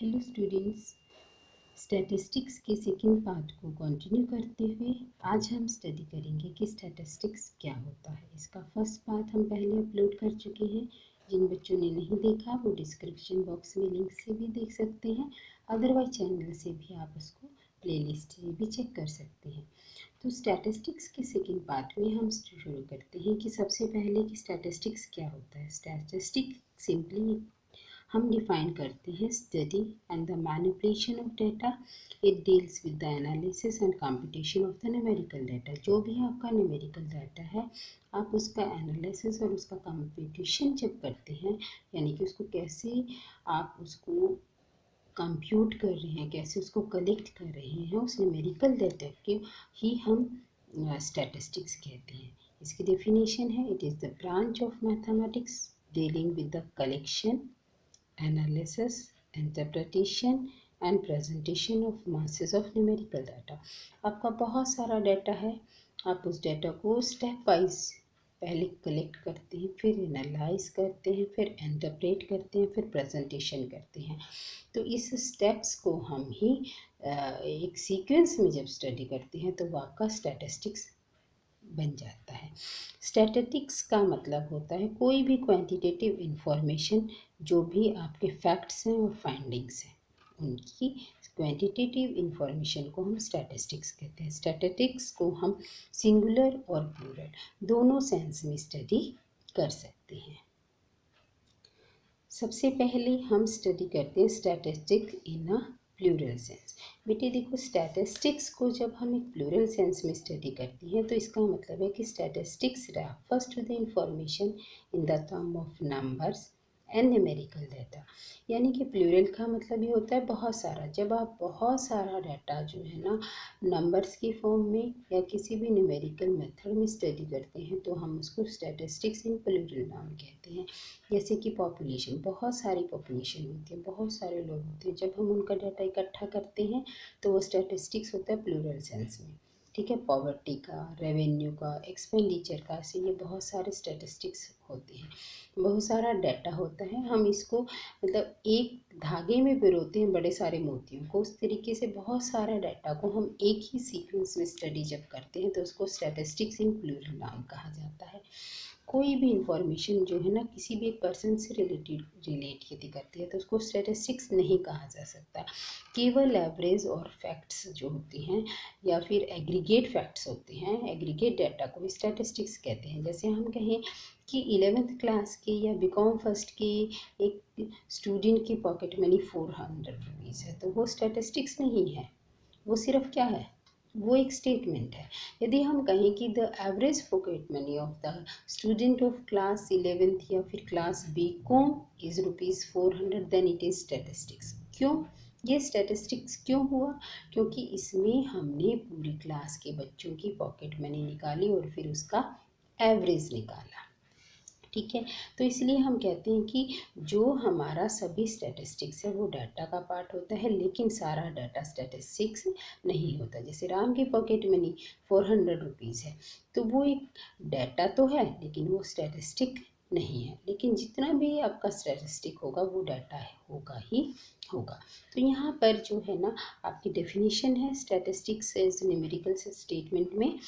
Hello students, statistics के second part को continue करते हुए आज हम स्टडी करेंगे कि स्टैटिस्टिक्स क्या होता है। इसका फर्स्ट पार्ट हम पहले अपलोड कर चुके हैं। जिन बच्चों ने नहीं देखा वो डिस्क्रिप्शन बॉक्स में लिंक से भी देख सकते हैं, अदरवाइज चैनल से भी आप उसको प्लेलिस्ट से भी चेक कर सकते हैं। तो स्टैटिस्टिक्स के सेकंड पार्ट में हम शुरू करते हैं कि सबसे पहले कि स्टैटिस्टिक्स क्या होता है। स्टैटिस्टिक्स सिंपली हम डिफाइन करते हैं study and the manipulation of data. It deals with the analysis and computation of the numerical data. जो भी आपका न्यूमेरिकल डाटा है, आप उसका एनालिसिस और उसका कंप्यूटेशन जब करते हैं, यानी कि उसको कैसे आप उसको कंप्यूट कर रहे हैं, कैसे उसको कलेक्ट कर रहे हैं, उस न्यूमेरिकल डाटा के ही हम स्टैटिस्टिक्स कहते हैं। इसकी डेफिनेशन है, it is the branch of mathematics dealing with the collection, analysis, interpretation and presentation of masses of numerical data। आपका बहुत सारा डाटा है, आप उस डाटा को स्टेप वाइज पहले कलेक्ट करते हैं, फिर एनालाइज करते हैं, फिर इंटरप्रेट करते हैं, फिर प्रेजेंटेशन करते हैं। तो इस स्टेप्स को हम ही एक सीक्वेंस में जब स्टडी करते हैं तो वो आपका स्टैटिस्टिक्स बन जाता है। स्टैटिस्टिक्स का मतलब होता है कोई भी क्वांटिटेटिव इंफॉर्मेशन, जो भी आपके फैक्ट्स हैं और फाइंडिंग्स हैं, उनकी क्वांटिटेटिव इंफॉर्मेशन को हम स्टैटिस्टिक्स कहते हैं। स्टैटिस्टिक्स को हम सिंगुलर और प्लूरल दोनों सेंस में स्टडी कर सकते हैं। सबसे पहले हम स्टडी करते हैं statistics in a plural sense. बेटे देखो, स्टैटिस्टिक्स को जब हम एक प्लूरल सेंस में स्टडी करते हैं तो इसका मतलब है कि statistics refers to the information in the term of numbers and numerical data. यानी कि प्लूरल का मतलब ये होता है बहुत सारा। जब आप बहुत सारा डाटा जो है ना नंबर्स की फॉर्म में या किसी भी न्यूमेरिकल मेथड में स्टडी करते हैं तो हम उसको स्टैटिस्टिक्स इन प्लूरल नाउन कहते हैं। जैसे कि पॉपुलेशन, बहुत सारी पॉपुलेशन होती है, बहुत सारे लोग होते हैं, जब हम उनका डाटा इकट्ठा करते हैं तो वो स्टैटिस्टिक्स होता है प्लूरल सेंस में। ठीक है, पॉवर्टी का, रेवेन्यू का, एक्सपेंडिचर का, ऐसे ये बहुत सारे स्टैटिस्टिक्स होते हैं। बहुत सारा डाटा होता है, हम इसको मतलब एक धागे में पिरोते हैं बड़े सारे मोतियों को, उस तरीके से बहुत सारा डाटा को हम एक ही सीक्वेंस में स्टडी जब करते हैं तो उसको स्टैटिस्टिक्स इन प्लूरल नाम कहा जाता है। कोई भी इंफॉर्मेशन जो है ना किसी भी एक पर्सन से रिलेट यदि करती है तो उसको स्टैटिस्टिक्स नहीं कहा जा सकता। केवल एवरेज और फैक्ट्स जो होती हैं या फिर एग्रीगेट फैक्ट्स होते हैं, एग्रीगेट डाटा को भी स्टैटिस्टिक्स कहते हैं। जैसे हम कहें कि 11th क्लास के या बीकॉम फर्स्ट के एक स्टूडेंट की पॉकेट मनी 400 रुपीज़ है, तो वो स्टैटिस्टिक्स नहीं है, वो सिर्फ क्या है, वो एक स्टेटमेंट है। यदि हम कहें कि the average pocket money of the student of class 11th या फिर class BCom is ₹400, then it is statistics. क्यों ये स्टैटिस्टिक्स क्यों हुआ? क्योंकि इसमें हमने पूरी क्लास के बच्चों की पॉकेट मनी निकाली और फिर उसका एवरेज निकाला। ठीक है, तो इसलिए हम कहते हैं कि जो हमारा सभी स्टैटिस्टिक्स है वो डाटा का पार्ट होता है, लेकिन सारा डाटा स्टैटिस्टिक्स नहीं होता। जैसे राम की पॉकेट मनी 400 रुपीज़ है, तो वो एक डाटा तो है लेकिन वो स्टैटिस्टिक नहीं है। लेकिन जितना भी आपका स्टैटिस्टिक होगा वो डाटा है, होगा ही होगा। तो यहाँ पर जो है ना आपकी डेफिनेशन है स्टैटिस्टिक्स एज न्यूमेरिकल स्टेटमेंट में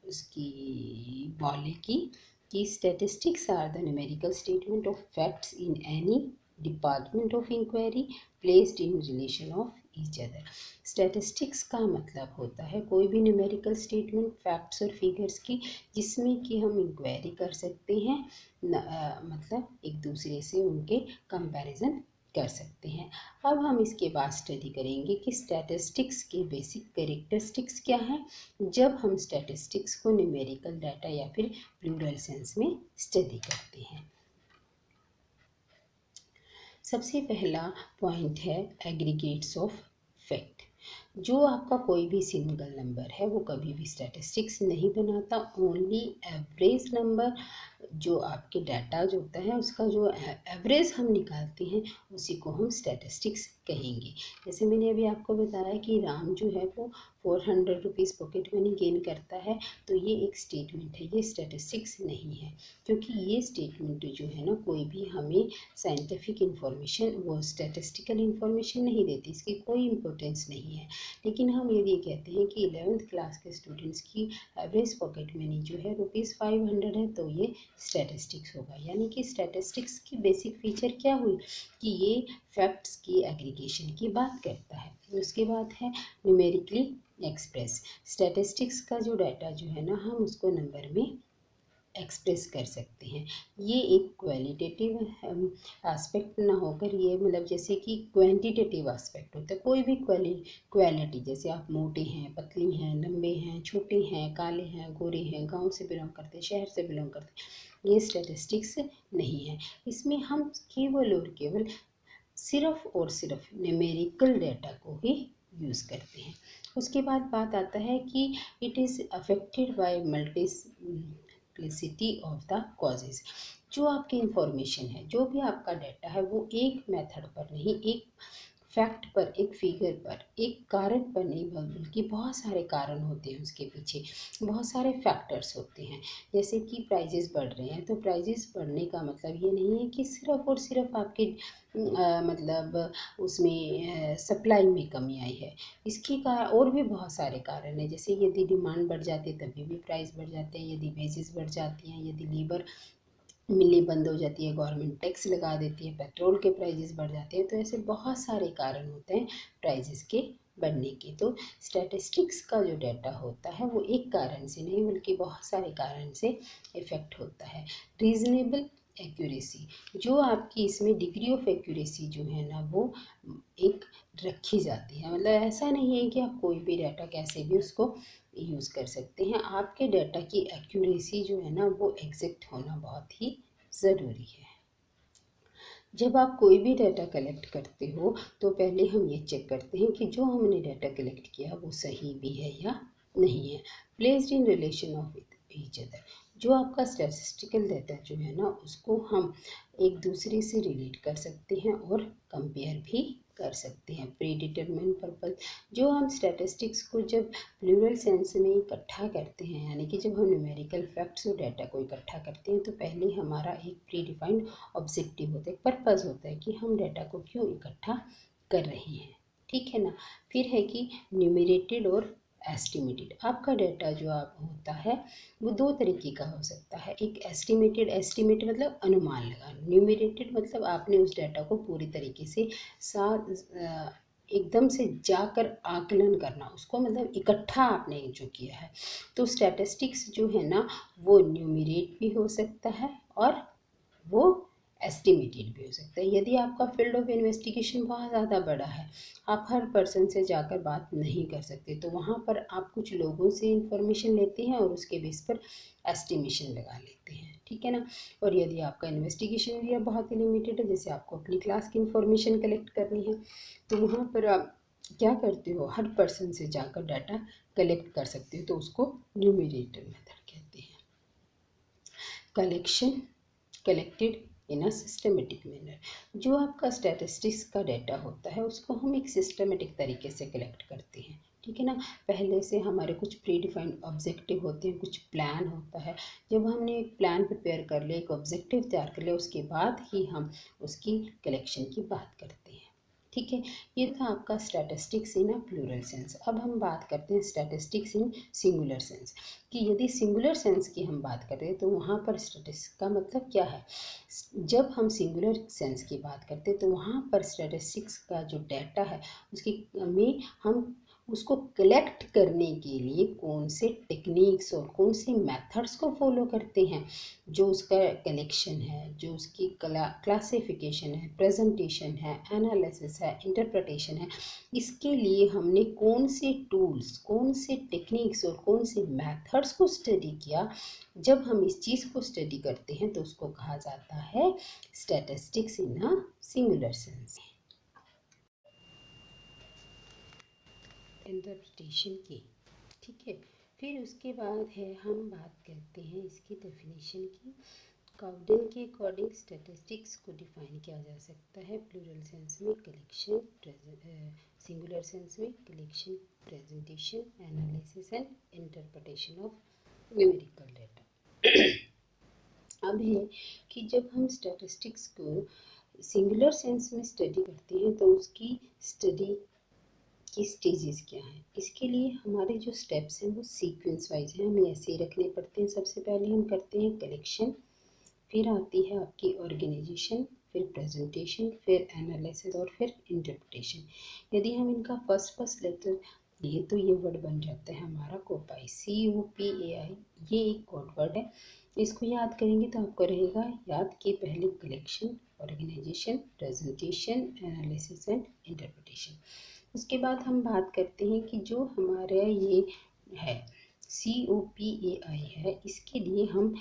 उसकी बोले कि statistics are the numerical statement of facts in any department of inquiry placed in relation of each other। statistics का मतलब होता है कोई भी numerical statement facts और figures की जिसमें कि हम इंक्वायरी कर सकते हैं, मतलब एक दूसरे से उनके कंपैरिजन कर सकते हैं। अब हम इसके बाद स्टडी करेंगे कि स्टैटिस्टिक्स के बेसिक कैरेक्टरिस्टिक्स क्या हैं जब हम स्टैटिस्टिक्स को न्यूमेरिकल डाटा या फिर प्लूरल सेंस में स्टडी करते हैं। सबसे पहला पॉइंट है एग्रीगेट्स ऑफ फैक्ट। जो आपका कोई भी सिंगल नंबर है वो कभी भी स्टैटिस्टिक्स नहीं बनाता। ओनली एवरेज नंबर, जो आपके डाटा जो होता है उसका जो एवरेज हम निकालते हैं उसी को हम स्टैटिस्टिक्स कहेंगे। जैसे मैंने अभी आपको बताया कि राम जो है वो 400 रुपीज़ पॉकेट मनी गेन करता है, तो ये एक स्टेटमेंट है, ये स्टैटिस्टिक्स नहीं है, क्योंकि ये स्टेटमेंट जो है ना कोई भी हमें साइंटिफिक इंफॉर्मेशन, वो स्टैटिस्टिकल इंफॉर्मेशन नहीं देती, इसकी कोई इम्पोर्टेंस नहीं है। लेकिन हम यदि कहते हैं कि 11th क्लास के स्टूडेंट्स की एवरेज पॉकेट मनी जो है ₹500 है, तो ये स्टैटिस्टिक्स होगा। यानी कि स्टैटिस्टिक्स की बेसिक फीचर क्या हुई कि ये फैक्ट्स की एग्रीगेशन की बात करता है। उसके बाद है न्यूमेरिकली एक्सप्रेस। स्टैटिस्टिक्स का जो डाटा जो है ना हम उसको नंबर में एक्सप्रेस कर सकते हैं। ये एक क्वालिटेटिव एस्पेक्ट ना होकर ये मतलब जैसे कि क्वांटिटेटिव एस्पेक्ट होता है। कोई भी क्वालिटी, जैसे आप मोटे हैं, पतली हैं, लंबे हैं, छोटे हैं, काले हैं, गोरे हैं, गांव से बिलोंग करते हैं, शहर से बिलोंग करते हैं, ये स्टैटिस्टिक्स नहीं है। इसमें हम केवल और केवल सिर्फ और सिर्फ न्यूमेरिकल डाटा को ही यूज़ करते हैं। उसके बाद बात आता है कि it is affected by multiplicity of the causes. जो आपकी इंफॉर्मेशन है, जो भी आपका डाटा है, वो एक मेथड पर नहीं, एक फैक्ट पर, एक फिगर पर, एक कारण पर नहीं, बल्कि बहुत सारे कारण होते हैं उसके पीछे, बहुत सारे फैक्टर्स होते हैं। जैसे कि प्राइजेस बढ़ रहे हैं, तो प्राइजेस बढ़ने का मतलब ये नहीं है कि सिर्फ और सिर्फ आपके मतलब उसमें सप्लाई में कमी आई है। इसकी का और भी बहुत सारे कारण हैं। जैसे यदि डिमांड बढ़ जाती है तभी भी प्राइस बढ़ जाते हैं, यदि वेजेस बढ़ जाती हैं, यदि लेबर मिलें बंद हो जाती है, गवर्नमेंट टैक्स लगा देती है, पेट्रोल के प्राइजेस बढ़ जाते हैं, तो ऐसे बहुत सारे कारण होते हैं प्राइजेस के बढ़ने के। तो स्टैटिस्टिक्स का जो डाटा होता है वो एक कारण से नहीं बल्कि बहुत सारे कारण से इफ़ेक्ट होता है। रीजनेबल एक्यूरेसी, जो आपकी इसमें डिग्री ऑफ एक्यूरेसी जो है ना वो एक रखी जाती है। मतलब ऐसा नहीं है कि आप कोई भी डाटा कैसे भी उसको यूज़ कर सकते हैं। आपके डाटा की एक्यूरेसी जो है ना वो एग्जैक्ट होना बहुत ही ज़रूरी है। जब आप कोई भी डाटा कलेक्ट करते हो तो पहले हम ये चेक करते हैं कि जो हमने डाटा कलेक्ट किया वो सही भी है या नहीं है। Placed in relation of each other, जो आपका स्टैटिस्टिकल डाटा जो है ना उसको हम एक दूसरे से रिलेट कर सकते हैं और कंपेयर भी कर सकते हैं। प्री डिटरमाइन पर्पस, जो हम स्टैटिस्टिक्स को जब प्लूरल सेंस में इकट्ठा करते हैं, यानी कि जब हम न्यूमेरिकल फैक्ट्स और डाटा को इकट्ठा करते हैं तो पहले हमारा एक प्री डिफाइंड ऑब्जेक्टिव होता है, पर्पस होता है कि हम डाटा को क्यों इकट्ठा कर रहे हैं। ठीक है ना। फिर है कि न्यूमरेटेड और एस्टिमेटेड। आपका डाटा जो आप होता है वो दो तरीके का हो सकता है। एक एस्टिमेटेड, एस्टिमेट मतलब अनुमान लगाना, न्यूमरेटेड मतलब आपने उस डाटा को पूरी तरीके से एकदम से जाकर आकलन करना, उसको मतलब इकट्ठा आपने जो किया है। तो स्टैटिस्टिक्स जो है ना वो न्यूमरेट भी हो सकता है और वो एस्टिमेटेड भी हो सकता है। यदि आपका फील्ड ऑफ इन्वेस्टिगेशन बहुत ज़्यादा बड़ा है, आप हर पर्सन से जाकर बात नहीं कर सकते, तो वहाँ पर आप कुछ लोगों से इंफॉर्मेशन लेते हैं और उसके बेस पर एस्टिमेशन लगा लेते हैं। ठीक है ना। और यदि आपका इन्वेस्टिगेशन एरिया बहुत ही लिमिटेड है, जैसे आपको अपनी क्लास की इंफॉर्मेशन कलेक्ट करनी है, तो वहाँ पर आप क्या करते हो, हर पर्सन से जाकर डाटा कलेक्ट कर सकते हो, तो उसको न्यूमरेटर मेथड कहते हैं। Collection collected in a systematic manner, जो आपका स्टैटिस्टिक्स का डाटा होता है उसको हम एक सिस्टमेटिक तरीके से कलेक्ट करते हैं। ठीक है ना। पहले से हमारे कुछ प्री डिफाइंड ऑब्जेक्टिव होते हैं, कुछ प्लान होता है। जब हमने एक प्लान प्रिपेयर कर लिया, एक ऑब्जेक्टिव तैयार कर लिया, उसके बाद ही हम उसकी कलेक्शन की बात करते हैं। ठीक है। ये था आपका statistics in a plural sense. अब हम बात करते हैं स्टैटिस्टिक्स इन सिंगुलर सेंस, कि यदि सिंगुलर सेंस की हम बात करें तो वहाँ पर स्टैटिस्टिक्स का मतलब क्या है। जब हम सिंगुलर सेंस की बात करते हैं तो वहाँ पर स्टैटिस्टिक्स का जो डाटा है उसकी में हम उसको कलेक्ट करने के लिए कौन से टेक्निक्स और कौन से मेथड्स को फॉलो करते हैं। जो उसका कलेक्शन है, जो उसकी क्लासिफिकेशन है, प्रेजेंटेशन है, एनालिसिस है, इंटरप्रिटेशन है, इसके लिए हमने कौन से टूल्स, कौन से टेक्निक्स और कौन से मेथड्स को स्टडी किया। जब हम इस चीज़ को स्टडी करते हैं तो उसको कहा जाता है statistics in a singular sense. Interpretation की। ठीक है, फिर उसके बाद है हम बात करते हैं इसकी डेफिनेशन की। काउडेन के अकॉर्डिंग स्टैटिस्टिक्स को डिफाइन किया जा सकता है प्लूरल सेंस में कलेक्शन, सिंगुलर सेंस में collection, presentation, analysis and interpretation of numerical data. अब है कि जब हम स्टैटिस्टिक्स को सिंगुलर सेंस में स्टडी करते हैं तो उसकी स्टडी की स्टेजेस क्या हैं। इसके लिए हमारे जो स्टेप्स हैं वो सीक्वेंस वाइज हैं, हमें ऐसे ही रखने पड़ते हैं। सबसे पहले हम करते हैं कलेक्शन, फिर आती है आपकी ऑर्गेनाइजेशन, फिर प्रेजेंटेशन, फिर एनालिसिस और फिर इंटरप्रिटेशन। यदि हम इनका फर्स्ट लेटर लिए तो ये वर्ड बन जाता है हमारा कोपाई, COPAI। ये एक कोड वर्ड है, इसको याद करेंगे तो आपको रहेगा याद कि पहले collection, organisation, presentation, analysis and interpretation. उसके बाद हम बात करते हैं कि जो हमारा ये है COPAI है, इसके लिए हम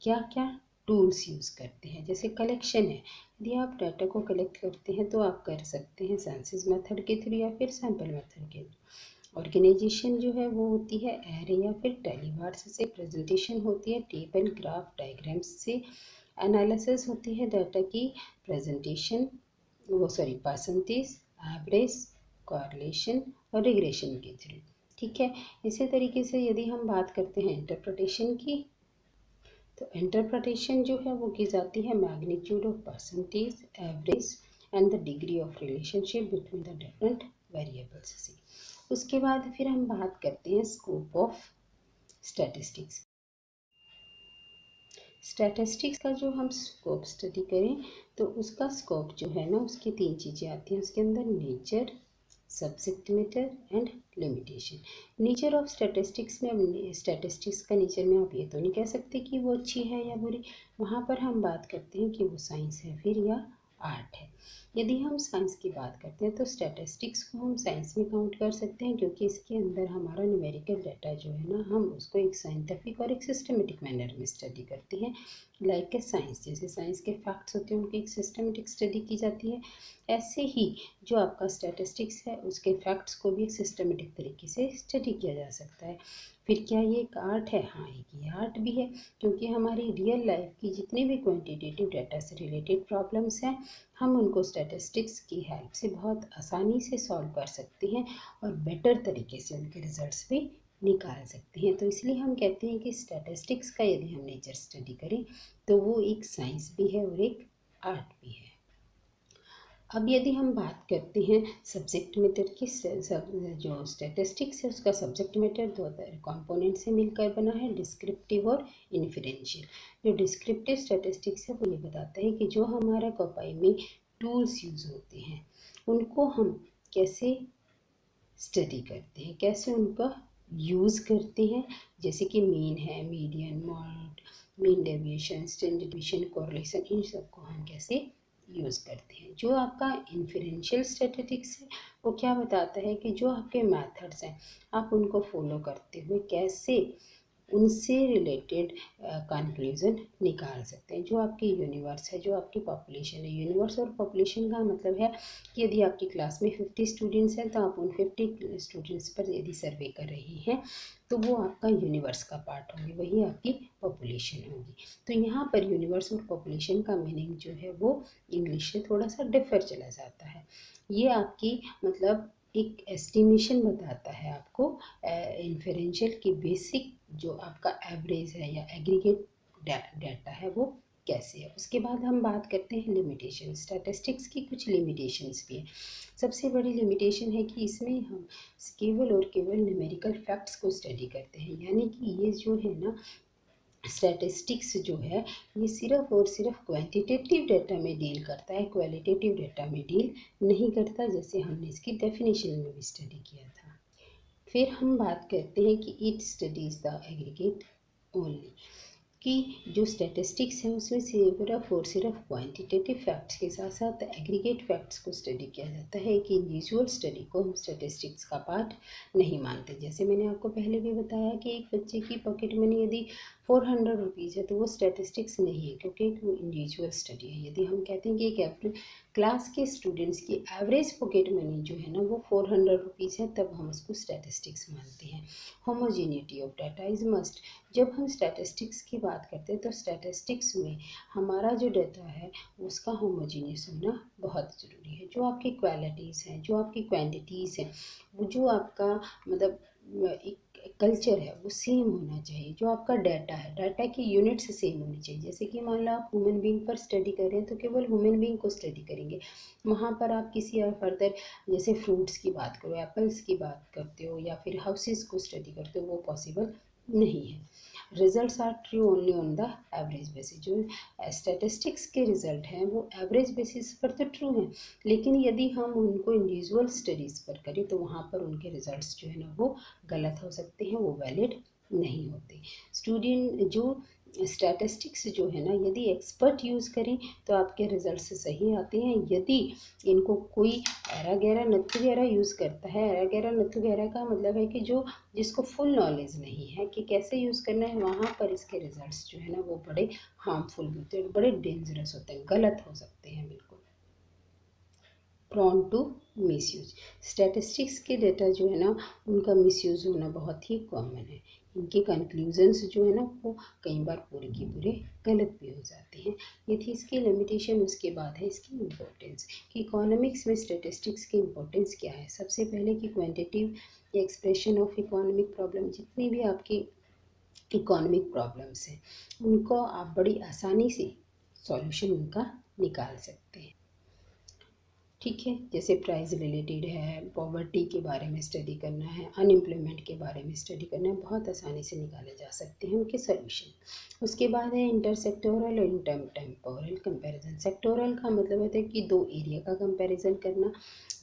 क्या क्या टूल्स यूज़ करते हैं। जैसे कलेक्शन है, यदि आप डाटा को कलेक्ट करते हैं तो आप कर सकते हैं सेंसस मेथड के थ्रू या फिर सैम्पल मेथड के थ्रू। ऑर्गेनाइजेशन जो है वो होती है एरे या फिर टेलीबार्स से। प्रेजेंटेशन होती है टेबल, ग्राफ, डायग्राम्स से। एनालिसिस होती है डाटा की प्रेजेंटेशन, परसेंटेज, एवरेज, कॉरलेशन और रिग्रेशन के थ्रू। ठीक है, इसी तरीके से यदि हम बात करते हैं इंटरप्रिटेशन की, तो इंटरप्रिटेशन जो है वो की जाती है magnitude of percentage, average and the degree of relationship between the different variables से। उसके बाद फिर हम बात करते हैं स्कोप ऑफ स्टैटिस्टिक्स। स्टैटिस्टिक्स का जो हम स्कोप स्टडी करें तो उसका स्कोप जो है ना, उसकी 3 चीज़ें आती हैं उसके अंदर, nature, subject matter and limitation. Nature of statistics में, अब स्टैटिस्टिक्स का नेचर में आप ये तो नहीं कह सकते कि वो अच्छी है या बुरी। वहाँ पर हम बात करते हैं कि वो साइंस है फिर या आर्ट है। यदि हम साइंस की बात करते हैं तो स्टैटिस्टिक्स को हम साइंस में काउंट कर सकते हैं, क्योंकि इसके अंदर हमारा न्यूमेरिकल डाटा जो है ना, हम उसको एक साइंटिफिक और एक सिस्टमेटिक मैनर में स्टडी करते हैं। लाइक ए साइंस, जैसे साइंस के फैक्ट्स होते हैं उनकी एक सिस्टमेटिक स्टडी की जाती है, ऐसे ही जो आपका स्टैटिस्टिक्स है उसके फैक्ट्स को भी एक सिस्टमेटिक तरीके से स्टडी किया जा सकता है। फिर क्या ये एक आर्ट है? हाँ, एक ये आर्ट भी है, क्योंकि हमारी रियल लाइफ की जितनी भी क्वांटिटेटिव डाटा से रिलेटेड प्रॉब्लम्स हैं, हम उनको स्टैटिस्टिक्स की हेल्प से बहुत आसानी से सॉल्व कर सकते हैं और बेटर तरीके से उनके रिजल्ट्स भी निकाल सकते हैं। तो इसलिए हम कहते हैं कि स्टैटिस्टिक्स का यदि हम नेचर स्टडी करें तो वो एक साइंस भी है और एक आर्ट भी है। अब यदि हम बात करते हैं सब्जेक्ट मैटर की, जो स्टैटिस्टिक्स है उसका सब्जेक्ट मैटर 2 कंपोनेंट से मिलकर बना है, डिस्क्रिप्टिव और इन्फरेंशियल। जो डिस्क्रिप्टिव स्टैटिस्टिक्स है वो ये बताता है कि जो हमारा कोपाई में टूल्स यूज़ होते हैं उनको हम कैसे स्टडी करते हैं, कैसे उनका यूज़ करते हैं। जैसे कि मीन है, median, mode, mean deviation, standard deviation, correlation, इन सबको हम कैसे यूज़ करते हैं। जो आपका इन्फरेंशियल स्टैटिस्टिक्स है वो क्या बताता है कि जो आपके मेथड्स हैं आप उनको फॉलो करते हुए कैसे उनसे रिलेटेड कंक्लूज़न निकाल सकते हैं। जो आपकी यूनिवर्स है, जो आपकी पॉपुलेशन है, यूनिवर्स और पॉपुलेशन का मतलब है कि यदि आपकी क्लास में 50 स्टूडेंट्स हैं तो आप उन 50 स्टूडेंट्स पर यदि सर्वे कर रही हैं तो वो आपका यूनिवर्स का पार्ट होंगे, वही आपकी पॉपुलेशन होगी। तो यहाँ पर यूनिवर्स और पॉपुलेशन का मीनिंग जो है वो इंग्लिश से थोड़ा सा डिफर चला जाता है। ये आपकी मतलब एक एस्टिमेशन बताता है आपको इन्फरेंशियल की बेसिक जो आपका एवरेज है या एग्रीगेट डाटा है वो कैसे है। उसके बाद हम बात करते हैं लिमिटेशन। स्टैटिस्टिक्स की कुछ लिमिटेशंस भी हैं। सबसे बड़ी लिमिटेशन है कि इसमें हम केवल और केवल न्यूमेरिकल फैक्ट्स को स्टडी करते हैं, यानी कि ये जो है ना स्टैटिस्टिक्स जो है ये सिर्फ और सिर्फ क्वांटिटेटिव डाटा में डील करता है, क्वालिटेटिव डाटा में डील नहीं करता, जैसे हमने इसकी डेफिनेशन में भी स्टडी किया था। फिर हम बात करते हैं कि it studies the aggregate only, कि जो स्टैटिस्टिक्स है उसमें सिर्फ और सिर्फ क्वांटिटेटिव फैक्ट्स के साथ साथ एग्रीगेट फैक्ट्स को स्टडी किया जाता है कि इंडिविजुअल स्टडी को हम स्टैटिस्टिक्स का पार्ट नहीं मानते। जैसे मैंने आपको पहले भी बताया कि एक बच्चे की पॉकेट मनी यदि 400 रुपीज़ है तो वो स्टैटिस्टिक्स नहीं है, क्योंकि वो इंडिविजुअल स्टडी है। यदि हम कहते हैं कि एक क्लास के स्टूडेंट्स की एवरेज पॉकेट मनी जो है ना वो 400 रुपीज़ है, तब हम उसको स्टैटिस्टिक्स मानते हैं। Homogeneity of data is must. जब हम स्टैटिस्टिक्स की बात करते हैं तो स्टैटिस्टिक्स में हमारा जो डाटा है उसका होमोजीनियस होना बहुत ज़रूरी है। जो आपकी क्वालिटीज़ हैं, जो आपकी क्वांटिटीज़ हैं, वो जो आपका मतलब एक कल्चर है वो सेम होना चाहिए। जो आपका डाटा है, डाटा की यूनिट्स सेम होनी चाहिए। जैसे कि मान लो आप ह्यूमन बींग पर स्टडी कर रहे हैं तो केवल ह्यूमन बींग को स्टडी करेंगे। वहाँ पर आप किसी और फर्दर जैसे फ्रूट्स की बात करो, एप्पल्स की बात करते हो या फिर हाउसेस को स्टडी करते हो, वो पॉसिबल नहीं है। Results are true only on the average basis. जो स्टैटिस्टिक्स के रिजल्ट हैं वो एवरेज बेसिस पर तो ट्रू हैं, लेकिन यदि हम उनको इंडिविजुअल स्टडीज़ पर करें तो वहाँ पर उनके रिजल्ट्स जो है ना वो गलत हो सकते हैं, वो वैलिड नहीं होते। स्टूडेंट जो स्टैटिस्टिक्स जो है ना यदि एक्सपर्ट यूज़ करें तो आपके रिजल्ट्स सही आते हैं। यदि इनको कोई एरा गैरा नत्थु गैरा यूज़ करता है, एरा गैरा नत्थु गैरा का मतलब है कि जो जिसको फुल नॉलेज नहीं है कि कैसे यूज़ करना है, वहाँ पर इसके रिजल्ट्स जो है ना वो बड़े हार्मफुल होते हैं, बड़े डेंजरस होते हैं, गलत हो सकते हैं बिल्कुल। Prone to misuse. स्टैटिस्टिक्स के डेटा जो है ना उनका मिसयूज़ होना बहुत ही कॉमन है। इनके कंक्लूजन्स जो है ना वो कई बार पूरे के पूरे गलत भी हो जाते हैं। ये थी इसकी लिमिटेशन। उसके बाद है इसकी इम्पोर्टेंस कि इकोनॉमिक्स में स्टैटिस्टिक्स की इम्पोर्टेंस क्या है। सबसे पहले कि quantitative expression of economic problem, जितनी भी आपकी इकोनॉमिक प्रॉब्लम्स हैं उनको आप बड़ी आसानी से सॉल्यूशन उनका निकाल सकते हैं। ठीक है, जैसे प्राइस रिलेटेड है, पॉवर्टी के बारे में स्टडी करना है, अनएम्प्लॉयमेंट के बारे में स्टडी करना है, बहुत आसानी से निकाले जा सकते हैं उनके सॉल्यूशन। उसके बाद है इंटरसेक्टोरल और टेम्पोरल कंपैरिजन। सेक्टोरल का मतलब होता है कि दो एरिया का कंपैरिजन करना,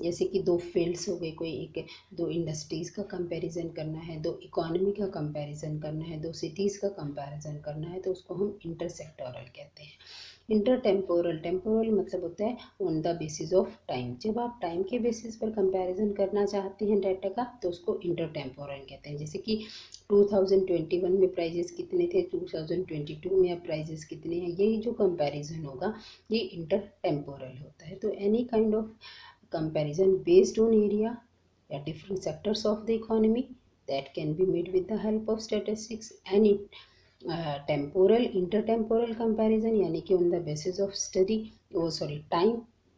जैसे कि दो फील्ड्स हो गए, कोई एक दो इंडस्ट्रीज़ का कंपैरिजन करना है, दो इकोनॉमी का कंपैरिजन करना है, दो सिटीज़ का कंपैरिजन करना है, तो उसको हम इंटरसेक्टोरल कहते हैं। इंटरटेम्पोरल, टेम्पोरल मतलब होता है on the basis of time. जब आप टाइम के बेसिस पर कंपैरिजन करना चाहते हैं डाटा का तो उसको इंटरटेम्पोरल कहते हैं। जैसे कि 2021 में प्राइजेस कितने थे, 2022 में अब प्राइजेस कितने हैं, यही जो कंपैरिजन होगा ये इंटरटेम्पोरल होता है। तो any kind of comparison based on area या different sectors of the economy that can be made with the help of statistics, and temporal intertemporal comparison यानी कि on the basis of study time,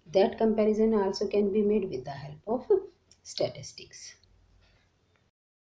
that comparison also can be made with the help of statistics.